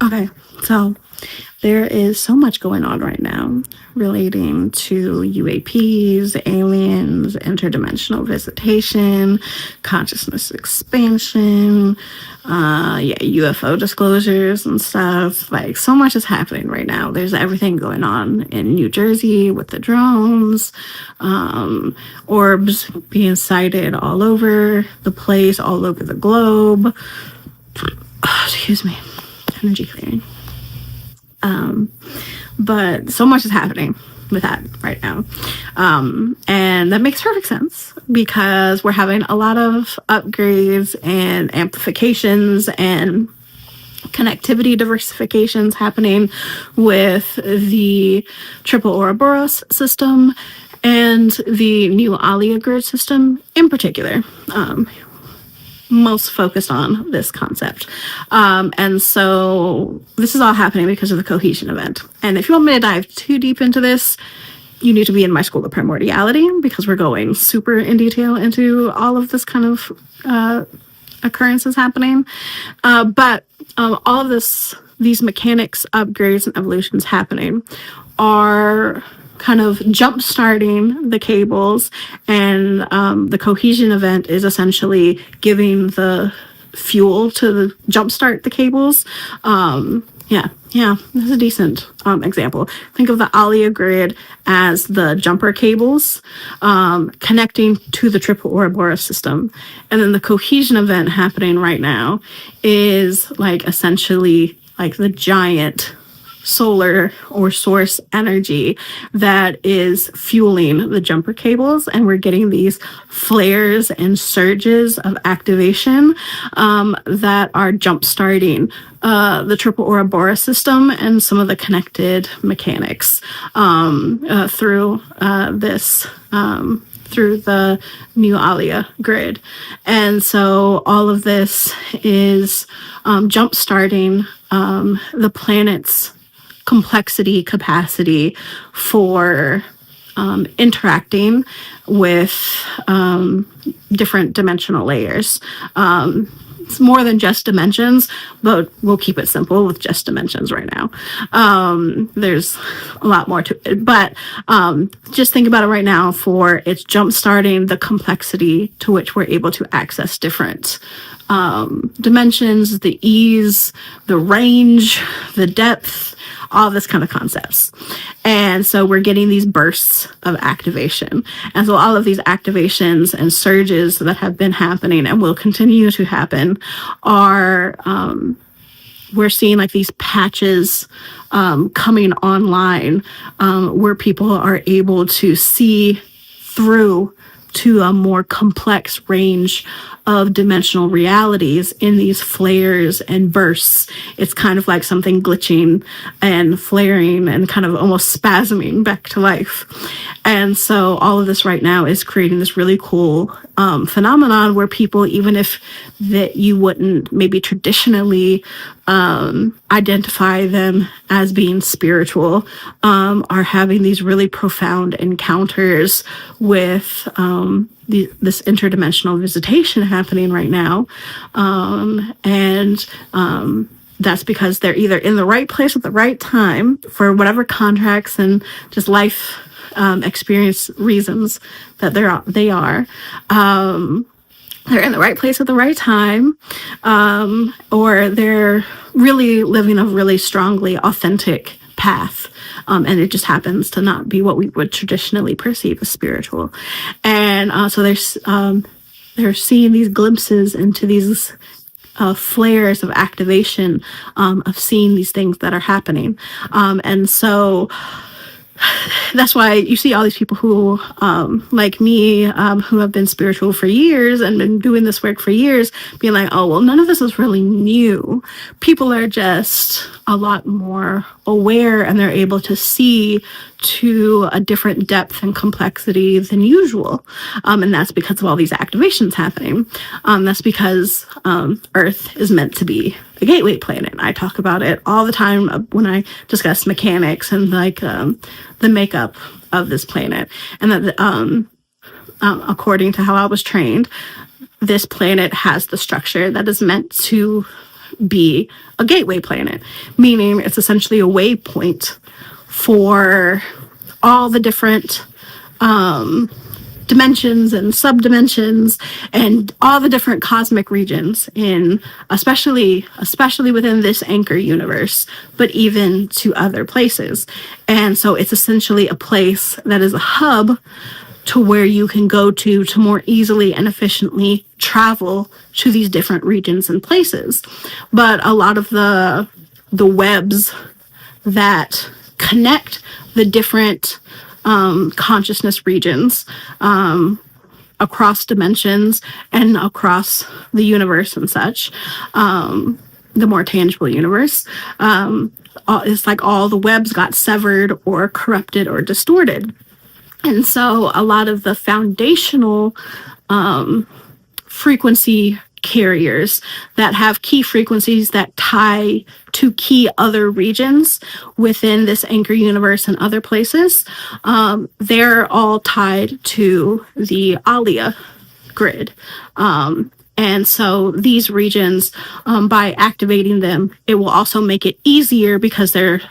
Okay, so there is so much going on right now relating to UAPs, aliens, interdimensional visitation, consciousness expansion, UFO disclosures and stuff. Like, so much is happening right now. There's everything going on in New Jersey with the drones, orbs being sighted all over the place, all over the globe. Oh, excuse me. Energy clearing. But so much is happening with that right now. And that makes perfect sense because we're having a lot of upgrades and amplifications and connectivity diversifications happening with the triple Ouroboros system and the new Alia grid system in particular. Most focused on this concept. And so this is all happening because of the Cohesion Event. And if you want me to dive too deep into this, you need to be in my School of Primordiality because we're going super in detail into all of this kind of occurrences happening. But all of these mechanics, upgrades, and evolutions happening are kind of jump starting the cables, and the Cohesion Event is essentially giving the fuel to jumpstart the cables. This is a decent example. Think of the Alia grid as the jumper cables connecting to the triple Ouroboros system, and then the Cohesion Event happening right now is like essentially like the giant solar or source energy that is fueling the jumper cables, and we're getting these flares and surges of activation that are jump starting the triple Ouroboros system and some of the connected mechanics through the new Alia grid. And so all of this is jump starting the planet's complexity capacity for interacting with different dimensional layers. It's more than just dimensions, but we'll keep it simple with just dimensions right now. There's a lot more to it, but just think about it right now for it's jump starting the complexity to which we're able to access different dimensions, the ease, the range, the depth, all this kind of concepts. And so we're getting these bursts of activation. And so all of these activations and surges that have been happening and will continue to happen are, we're seeing like these patches coming online where people are able to see through to a more complex range of dimensional realities in these flares and bursts. It's kind of like something glitching and flaring and kind of almost spasming back to life. And so all of this right now is creating this really cool phenomenon where people, even if that you wouldn't maybe traditionally identify them as being spiritual, are having these really profound encounters with this interdimensional visitation happening right now. That's because they're either in the right place at the right time for whatever contracts and just life experience reasons that they are. They're in the right place at the right time, or they're really living a really strongly authentic path. And it just happens to not be what we would traditionally perceive as spiritual. And so they're seeing these glimpses into these flares of activation, of seeing these things that are happening. And so that's why you see all these people who, like me, who have been spiritual for years and been doing this work for years, being like, oh, well, none of this is really new. People are just a lot more aware and they're able to see to a different depth and complexity than usual. And that's because of all these activations happening. That's because Earth is meant to be a gateway planet. I talk about it all the time when I discuss mechanics and like the makeup of this planet. And that according to how I was trained, this planet has the structure that is meant to be a gateway planet, meaning it's essentially a waypoint for all the different dimensions and subdimensions and all the different cosmic regions in especially within this anchor universe, but even to other places. And so it's essentially a place that is a hub to where you can go to more easily and efficiently travel to these different regions and places. But a lot of the webs that connect the different consciousness regions across dimensions and across the universe and such, the more tangible universe, it's like all the webs got severed or corrupted or distorted. And so a lot of the foundational frequency carriers that have key frequencies that tie to key other regions within this anchor universe and other places, they're all tied to the Alia grid. And so these regions, by activating them, it will also make it easier because they're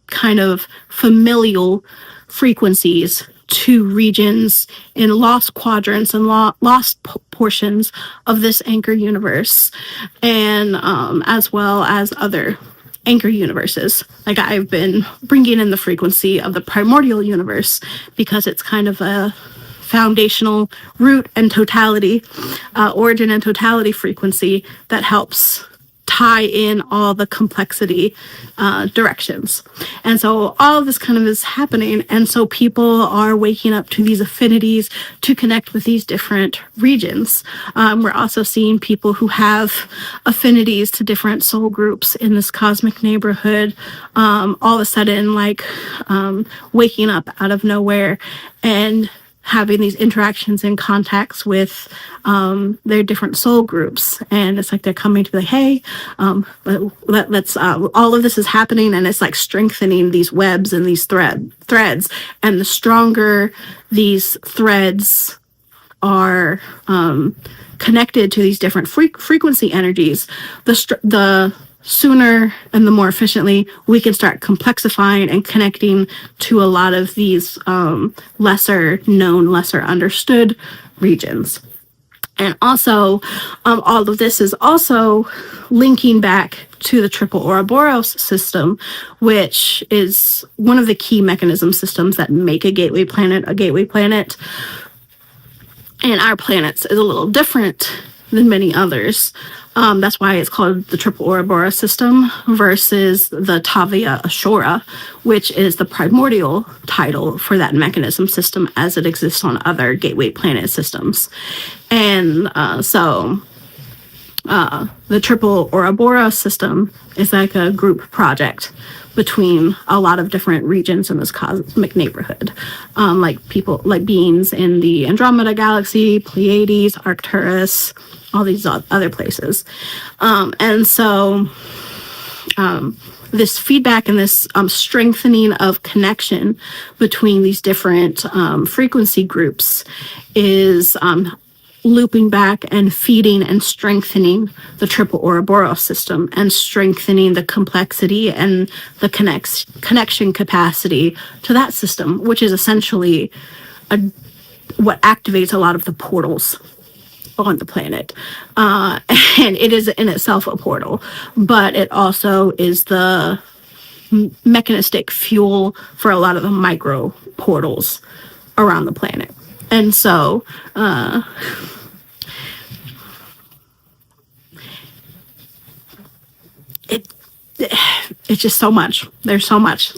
kind of familial frequencies to regions in lost quadrants and lost portions of this anchor universe, and as well as other anchor universes. Like I've been bringing in the frequency of the primordial universe because it's kind of a foundational root and totality, origin and totality frequency that helps tie in all the complexity directions. And so all of this kind of is happening. And so people are waking up to these affinities to connect with these different regions. We're also seeing people who have affinities to different soul groups in this cosmic neighborhood, all of a sudden, like waking up out of nowhere and having these interactions and contacts with their different soul groups. And it's like they're coming to be like, hey, let's all of this is happening, and it's like strengthening these webs and these threads. And the stronger these threads are connected to these different frequency energies, the sooner and the more efficiently we can start complexifying and connecting to a lot of these lesser known, lesser understood regions. And also, all of this is also linking back to the triple Ouroboros system, which is one of the key mechanism systems that make a gateway planet a gateway planet. And our planets is a little different than many others. That's why it's called the triple Ouroboros system versus the Tavia Ashura, which is the primordial title for that mechanism system as it exists on other gateway planet systems. And so the triple Ouroboros system is like a group project between a lot of different regions in this cosmic neighborhood, like people, like beings in the Andromeda galaxy, Pleiades, Arcturus, all these other places. And so this feedback and this strengthening of connection between these different frequency groups is looping back and feeding and strengthening the triple Ouroboros system and strengthening the complexity and the connection capacity to that system, which is essentially what activates a lot of the portals on the planet. And it is in itself a portal, but it also is the mechanistic fuel for a lot of the micro portals around the planet. And so it's just so much. There's so much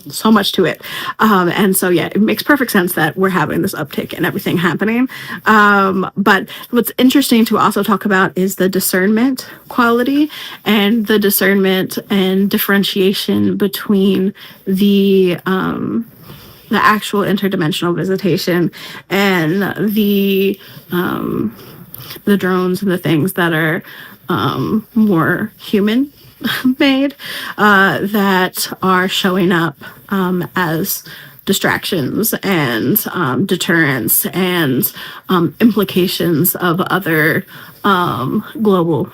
to it. And so, yeah, it makes perfect sense that we're having this uptick and everything happening. But what's interesting to also talk about is the discernment quality and the discernment and differentiation between the actual interdimensional visitation and the drones and the things that are more human made, that are showing up as distractions and deterrence and implications of other global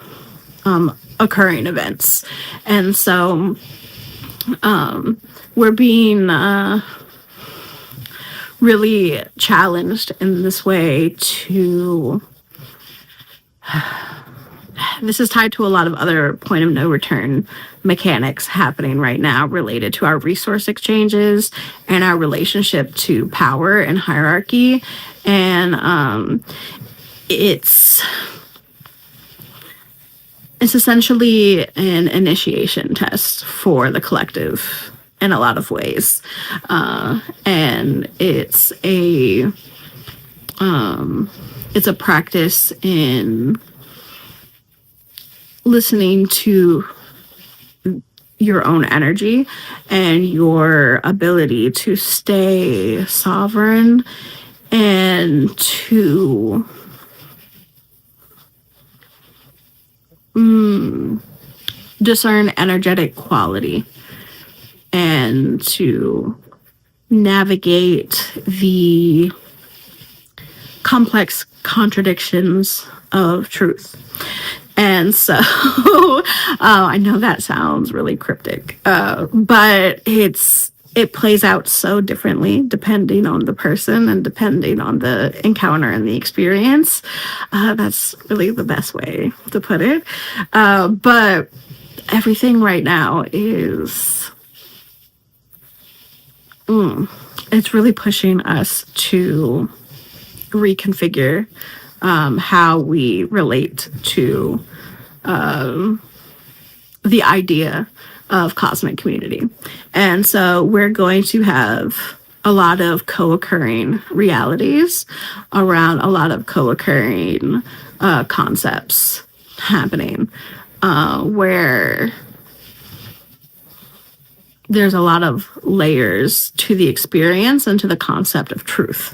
occurring events. And so we're being really challenged in this way to, this is tied to a lot of other point of no return mechanics happening right now related to our resource exchanges and our relationship to power and hierarchy. And it's essentially an initiation test for the collective in a lot of ways. And it's a practice in listening to your own energy and your ability to stay sovereign and to discern energetic quality and to navigate the complex contradictions of truth. And so I know that sounds really cryptic, but it plays out so differently depending on the person and depending on the encounter and the experience. That's really the best way to put it. But everything right now is, it's really pushing us to reconfigure how we relate to the idea of cosmic community. And so we're going to have a lot of co-occurring realities around a lot of co-occurring concepts happening, where there's a lot of layers to the experience and to the concept of truth.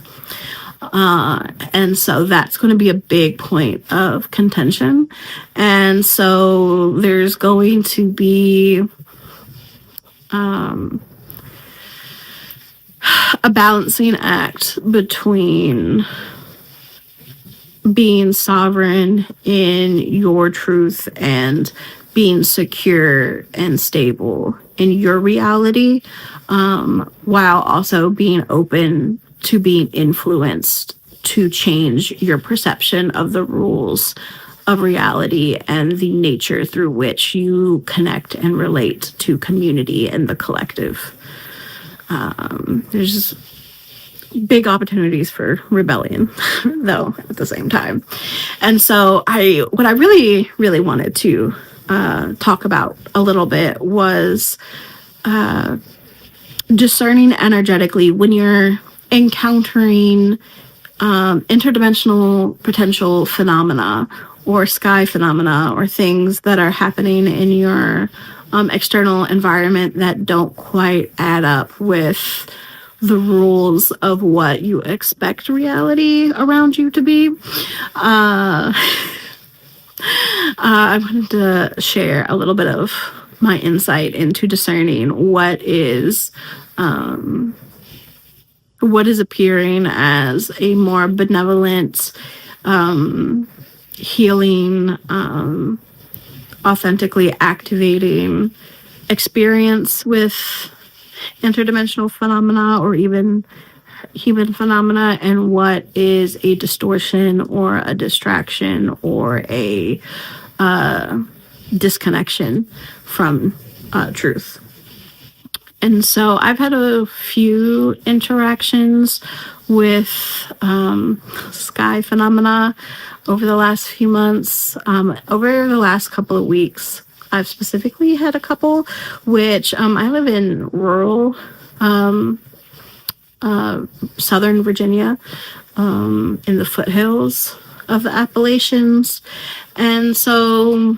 And so that's going to be a big point of contention. And so there's going to be a balancing act between being sovereign in your truth and being secure and stable in your reality, while also being open to being influenced to change your perception of the rules of reality and the nature through which you connect and relate to community and the collective. There's big opportunities for rebellion, though, at the same time. And so what I really, really wanted to talk about a little bit was discerning energetically when you're encountering interdimensional potential phenomena or sky phenomena or things that are happening in your external environment that don't quite add up with the rules of what you expect reality around you to be. I wanted to share a little bit of my insight into discerning what is appearing as a more benevolent, healing, authentically activating experience with interdimensional phenomena or even human phenomena, and what is a distortion or a distraction or a disconnection from truth. And so I've had a few interactions with sky phenomena over the last few months. Over the last couple of weeks, I've specifically had a couple, which I live in rural Southern Virginia, in the foothills of the Appalachians. And so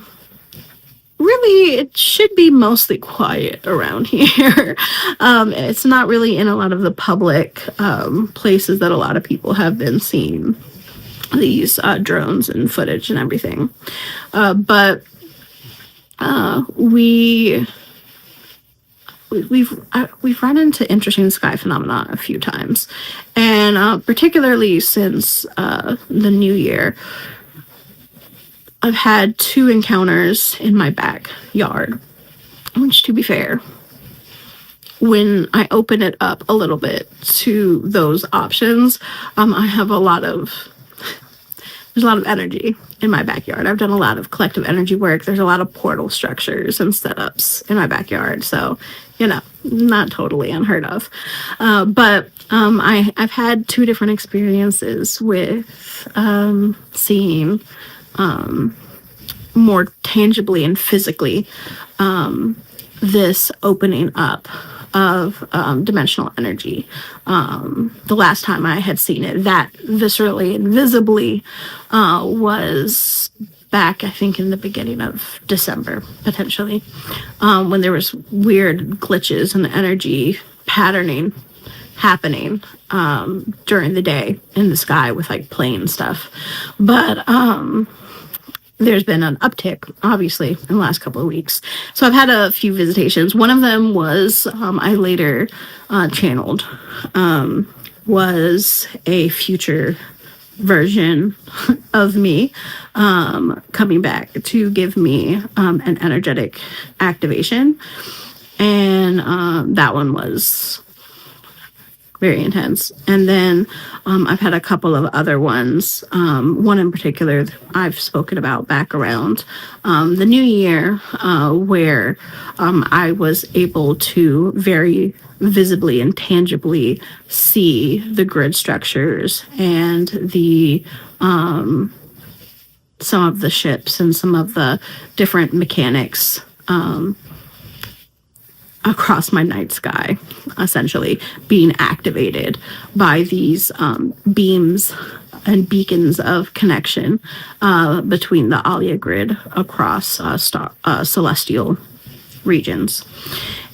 really, it should be mostly quiet around here. It's not really in a lot of the public places that a lot of people have been seeing these drones and footage and everything. But we've run into interesting sky phenomena a few times, and particularly since the new year. I've had 2 encounters in my backyard, which, to be fair, when I open it up a little bit to those options, I have there's a lot of energy in my backyard. I've done a lot of collective energy work. There's a lot of portal structures and setups in my backyard. So, not totally unheard of. But I've had 2 different experiences with seeing more tangibly and physically this opening up of dimensional energy. The last time I had seen it that viscerally and visibly was back, I think, in the beginning of December, potentially, when there was weird glitches and energy patterning happening during the day in the sky with like plane stuff. But there's been an uptick, obviously, in the last couple of weeks. So I've had a few visitations. One of them was, I later channeled, was a future version of me coming back to give me an energetic activation. And that one was very intense. And then I've had a couple of other ones. One in particular I've spoken about back around the new year, where I was able to very visibly and tangibly see the grid structures and the some of the ships and some of the different mechanics across my night sky, essentially being activated by these beams and beacons of connection between the Alia grid across celestial regions.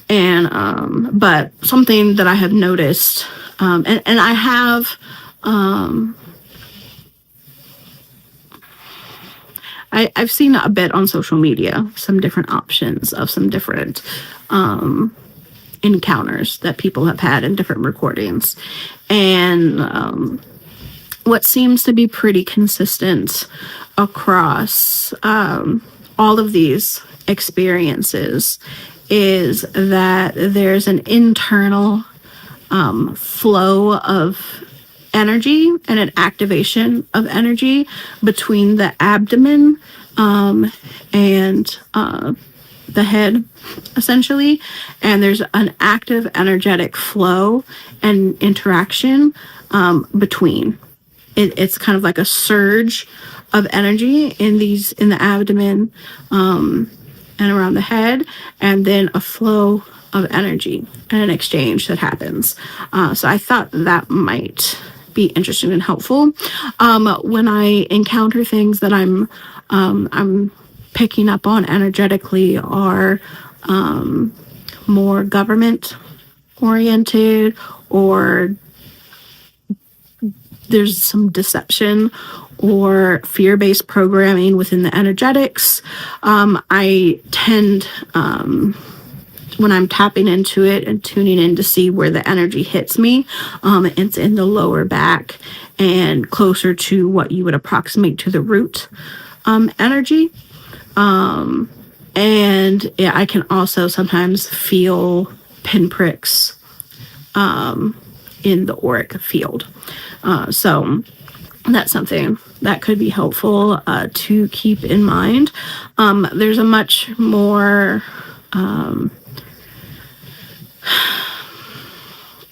And but something that I have noticed, and I have I've seen a bit on social media, some different options of some different encounters that people have had in different recordings. And what seems to be pretty consistent across all of these experiences is that there's an internal flow of energy and an activation of energy between the abdomen and the head, essentially. And there's an active energetic flow and interaction between. It's kind of like a surge of energy in the abdomen and around the head, and then a flow of energy and an exchange that happens. So I thought that might be interesting and helpful. When I encounter things that I'm picking up on energetically are more government oriented, or there's some deception or fear-based programming within the energetics. I tend, when I'm tapping into it and tuning in to see where the energy hits me, it's in the lower back and closer to what you would approximate to the root energy. And yeah, I can also sometimes feel pinpricks in the auric field. So that's something that could be helpful to keep in mind. There's a much more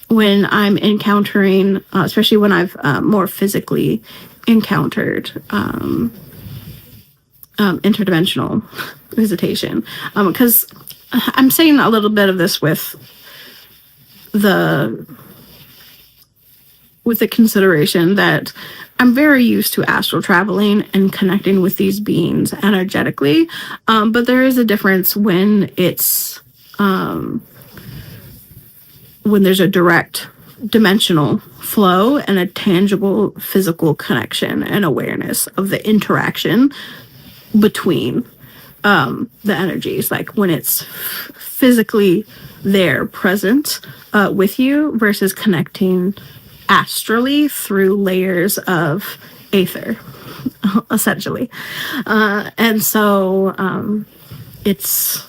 when I'm encountering, especially when I've more physically encountered interdimensional visitation, because I'm saying a little bit of this with the consideration that I'm very used to astral traveling and connecting with these beings energetically, but there is a difference when it's when there's a direct dimensional flow and a tangible physical connection and awareness of the interaction between the energies, like when it's physically there, present with you, versus connecting astrally through layers of aether. essentially. And so it's,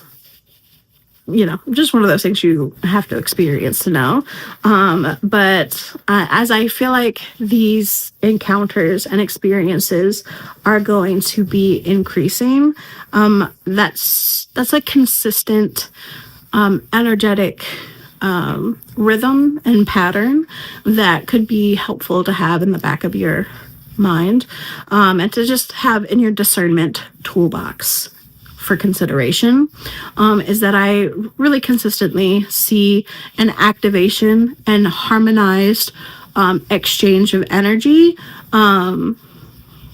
just one of those things you have to experience to know. But as I feel like these encounters and experiences are going to be increasing, that's a consistent energetic rhythm and pattern that could be helpful to have in the back of your mind, and to just have in your discernment toolbox for consideration, is that I really consistently see an activation and harmonized exchange of energy,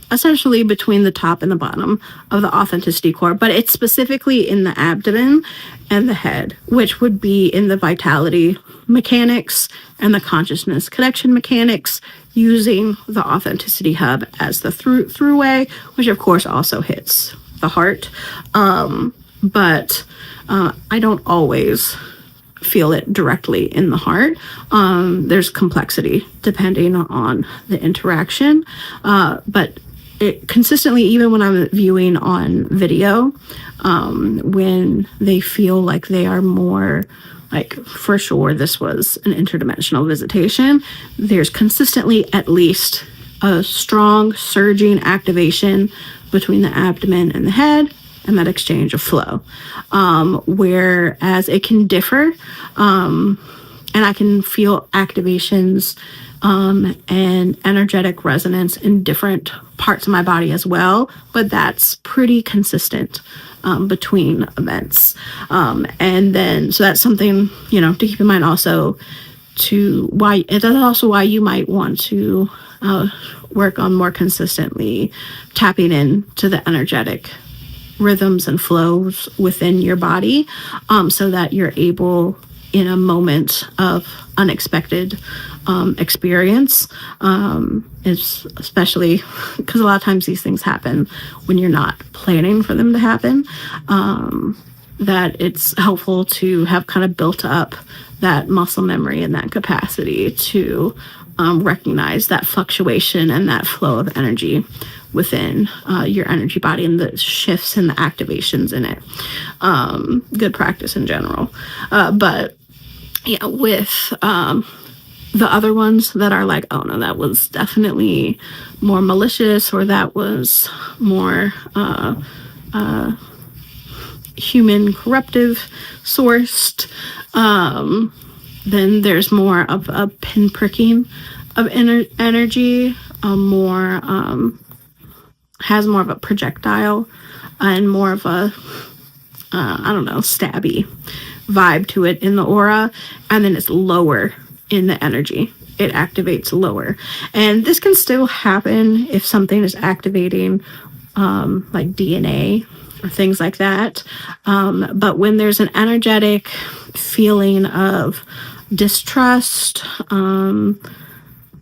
essentially between the top and the bottom of the authenticity core, but it's specifically in the abdomen and the head, which would be in the vitality mechanics and the consciousness connection mechanics, using the authenticity hub as the throughway, which of course also hits the heart. But I don't always feel it directly in the heart. There's complexity depending on the interaction. But it consistently, even when I'm viewing on video, when they feel like they are more, like, for sure this was an interdimensional visitation, there's consistently at least a strong surging activation between the abdomen and the head, and that exchange of flow. Whereas it can differ, and I can feel activations and energetic resonance in different parts of my body as well, but that's pretty consistent between events. And then, so that's something, to keep in mind also, that's also why you might want to work on more consistently tapping into the energetic rhythms and flows within your body, so that you're able, in a moment of unexpected experience, is especially because a lot of times these things happen when you're not planning for them to happen, that it's helpful to have kind of built up that muscle memory and that capacity to recognize that fluctuation and that flow of energy within your energy body and the shifts and the activations in it. Good practice in general. But yeah, with the other ones that are like, oh no, that was definitely more malicious, or that was more human corruptive sourced, then there's more of a pinpricking of energy, has more of a projectile and more of a, stabby vibe to it in the aura, and then it's lower in the energy. It activates lower. And this can still happen if something is activating like DNA or things like that. But when there's an energetic feeling of distrust,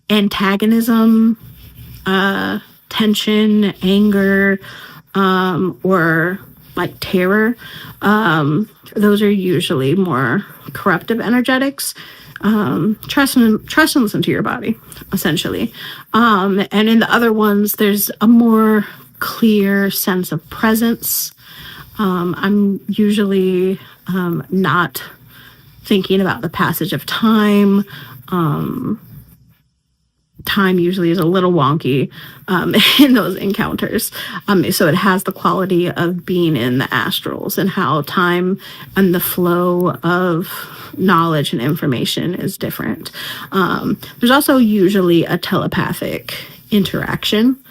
antagonism, tension, anger, or like terror, those are usually more corruptive energetics. Trust and listen to your body, essentially. And in the other ones, there's a more clear sense of presence. I'm usually not thinking about the passage of time. Time usually is a little wonky in those encounters. So it has the quality of being in the astrals, and how time and the flow of knowledge and information is different. There's also usually a telepathic interaction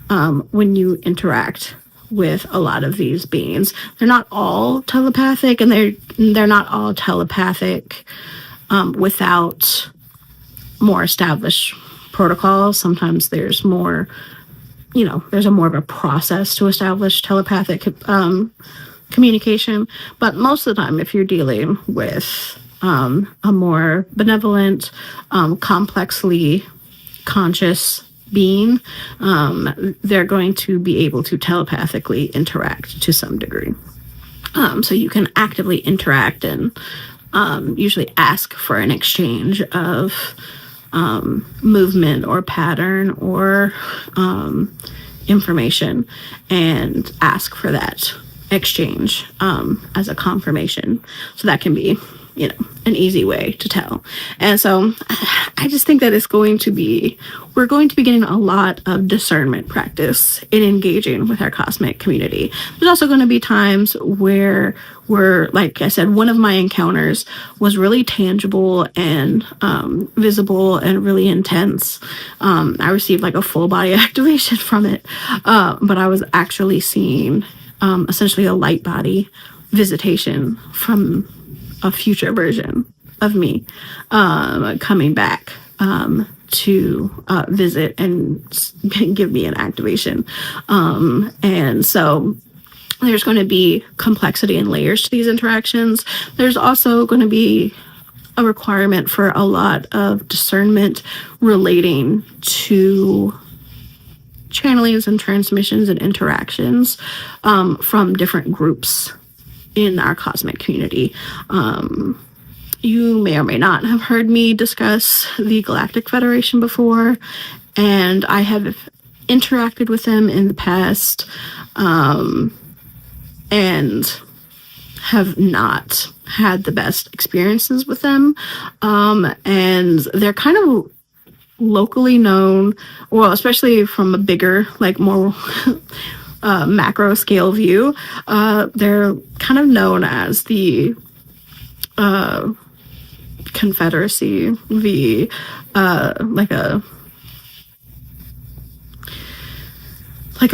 when you interact with a lot of these beings. They're not all telepathic, and they're not all telepathic without more established protocols. Sometimes there's more, there's a more of a process to establish telepathic communication. But most of the time, if you're dealing with a more benevolent, complexly conscious being, they're going to be able to telepathically interact to some degree. So you can actively interact and usually ask for an exchange of movement or pattern or information and ask for that exchange as a confirmation. So that can be, an easy way to tell. And so I just think that we're going to be getting a lot of discernment practice in engaging with our cosmic community. There's also going to be times where like I said, one of my encounters was really tangible and visible and really intense. I received like a full body activation from it, but I was actually seeing essentially a light body visitation from a future version of me coming back to visit and give me an activation. And so there's going to be complexity and layers to these interactions. There's also going to be a requirement for a lot of discernment relating to channelings and transmissions and interactions from different groups in our cosmic community. You may or may not have heard me discuss the Galactic Federation before, and I have interacted with them in the past and have not had the best experiences with them. And they're kind of locally known, well, especially from a bigger, like more macro scale view, they're kind of known as the Confederacy, the like a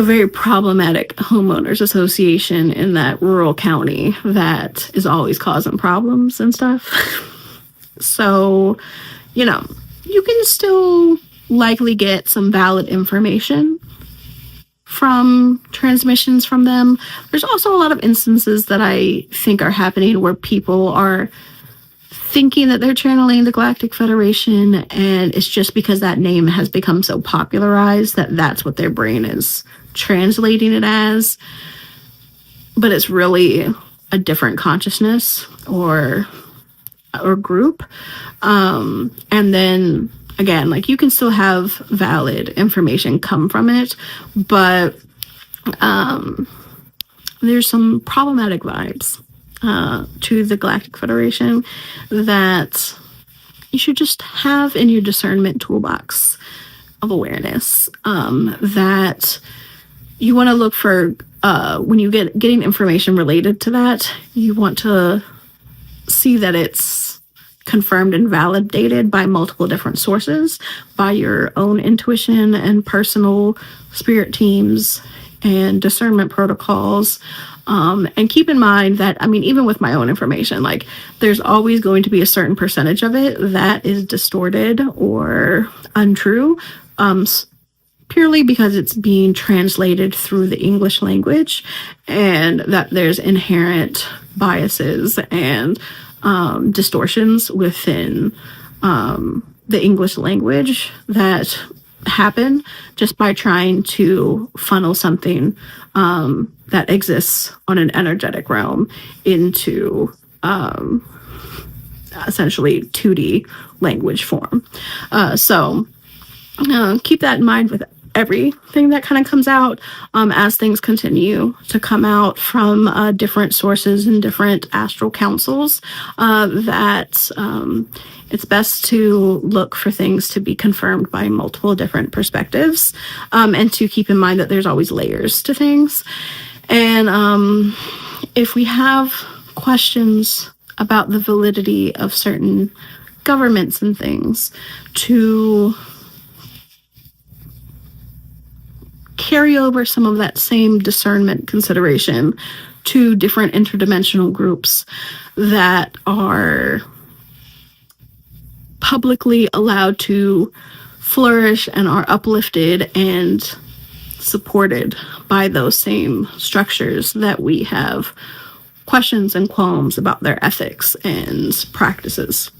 very problematic homeowners association in that rural county that is always causing problems and stuff. So, you can still likely get some valid information from transmissions from them. There's also a lot of instances that I think are happening where people are thinking that they're channeling the Galactic Federation, and it's just because that name has become so popularized that that's what their brain is translating it as. But it's really a different consciousness or group. And then again, like, you can still have valid information come from it, but there's some problematic vibes to the Galactic Federation that you should just have in your discernment toolbox of awareness, that you want to look for when you getting information related to that. You want to see that it's confirmed and validated by multiple different sources, by your own intuition and personal spirit teams and discernment protocols. And keep in mind that, even with my own information, like, there's always going to be a certain percentage of it that is distorted or untrue, purely because it's being translated through the English language, and that there's inherent biases and distortions within the English language that happen just by trying to funnel something that exists on an energetic realm into essentially 2D language form. So keep that in mind with everything that kind of comes out as things continue to come out from different sources and different astral councils, that it's best to look for things to be confirmed by multiple different perspectives, and to keep in mind that there's always layers to things. And if we have questions about the validity of certain governments and things, to carry over some of that same discernment consideration to different interdimensional groups that are publicly allowed to flourish and are uplifted and supported by those same structures that we have questions and qualms about their ethics and practices.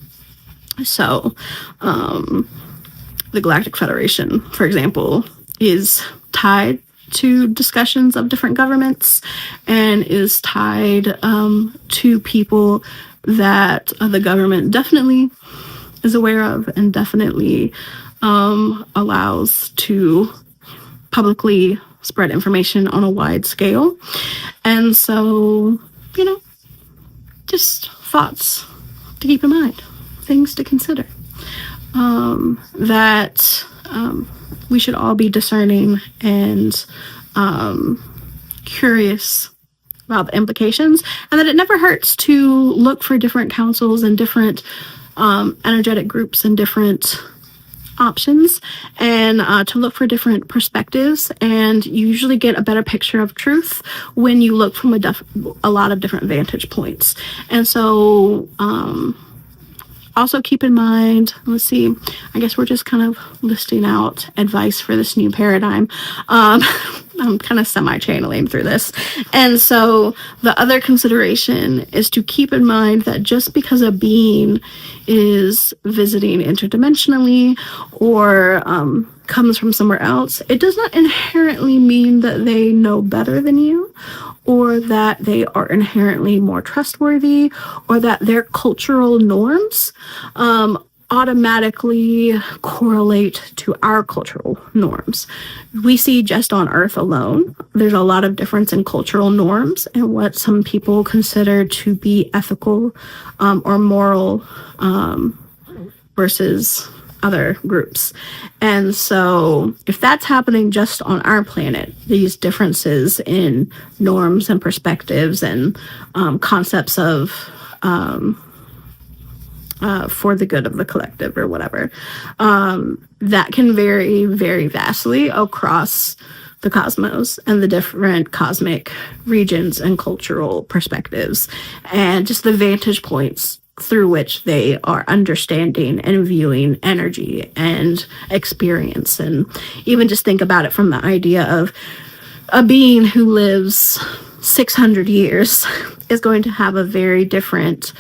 So the Galactic Federation, for example, is tied to discussions of different governments and is tied to people that the government definitely is aware of and definitely allows to publicly spread information on a wide scale. And so, just thoughts to keep in mind, things to consider. That we should all be discerning and curious about the implications, and that it never hurts to look for different councils and different energetic groups and different options, and to look for different perspectives. And you usually get a better picture of truth when you look from a lot of different vantage points. And so also keep in mind, let's see, I guess we're just kind of listing out advice for this new paradigm. I'm kind of semi-channeling through this. And so the other consideration is to keep in mind that just because a being is visiting interdimensionally or comes from somewhere else, it does not inherently mean that they know better than you, or that they are inherently more trustworthy, or that their cultural norms automatically correlate to our cultural norms. We see just on Earth alone, there's a lot of difference in cultural norms and what some people consider to be ethical or moral versus other groups. And so if that's happening just on our planet, these differences in norms and perspectives and concepts of for the good of the collective or whatever, that can vary very vastly across the cosmos and the different cosmic regions and cultural perspectives and just the vantage points through which they are understanding and viewing energy and experience. And even just think about it from the idea of a being who lives 600 years is going to have a very different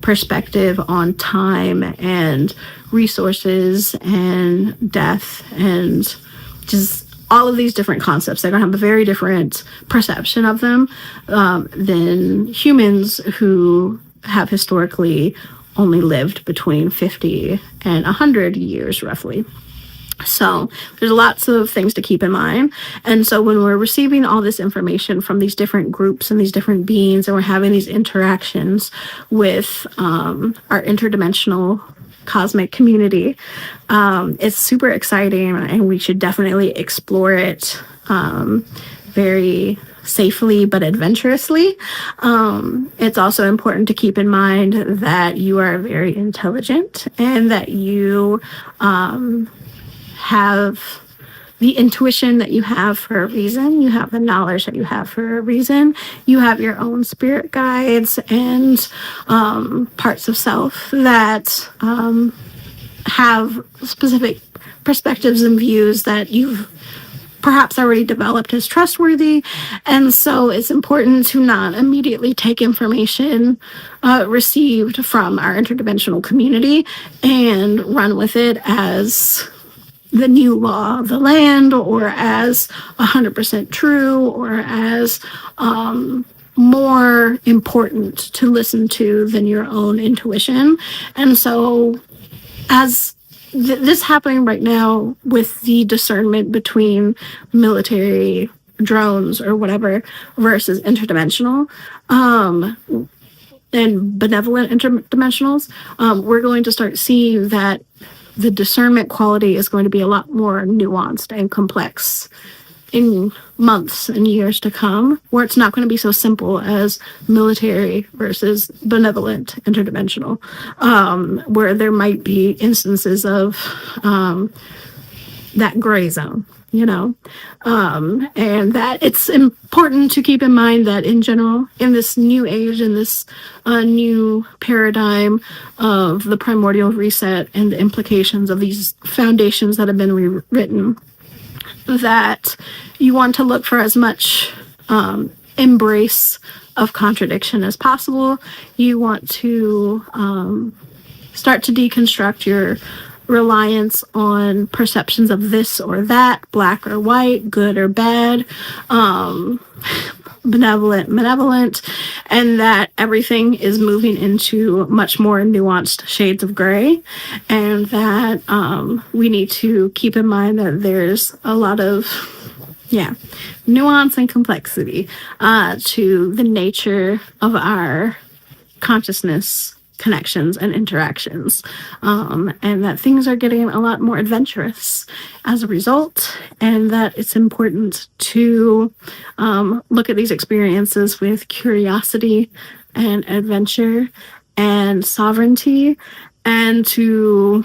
perspective on time and resources and death and just all of these different concepts. They're going to have a very different perception of them than humans who have historically only lived between 50 and 100 years roughly. So there's lots of things to keep in mind. And so when we're receiving all this information from these different groups and these different beings, and we're having these interactions with our interdimensional cosmic community, it's super exciting, and we should definitely explore it very safely but adventurously. It's also important to keep in mind that you are very intelligent and that you have the intuition that you have for a reason. You have the knowledge that you have for a reason. You have your own spirit guides and parts of self that have specific perspectives and views that you've perhaps already developed as trustworthy. And so it's important to not immediately take information received from our interdimensional community and run with it as the new law of the land, or as 100% true, or as more important to listen to than your own intuition. And so as this happening right now with the discernment between military drones or whatever versus interdimensional and benevolent interdimensionals, we're going to start seeing that the discernment quality is going to be a lot more nuanced and complex in months and years to come, where it's not going to be so simple as military versus benevolent interdimensional, where there might be instances of that gray zone, and that it's important to keep in mind that in general, in this new age, in this new paradigm of the primordial reset and the implications of these foundations that have been rewritten, that you want to look for as much embrace of contradiction as possible. You want to start to deconstruct your reliance on perceptions of this or that, black or white, good or bad, benevolent, malevolent, and that everything is moving into much more nuanced shades of gray, and that we need to keep in mind that there's a lot of Yeah, nuance and complexity to the nature of our consciousness connections and interactions, and that things are getting a lot more adventurous as a result, and that it's important to look at these experiences with curiosity and adventure and sovereignty, and to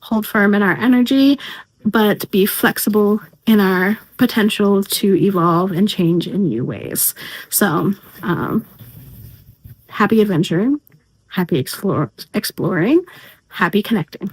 hold firm in our energy, but be flexible in our potential to evolve and change in new ways. So, happy adventuring, happy exploring, happy connecting.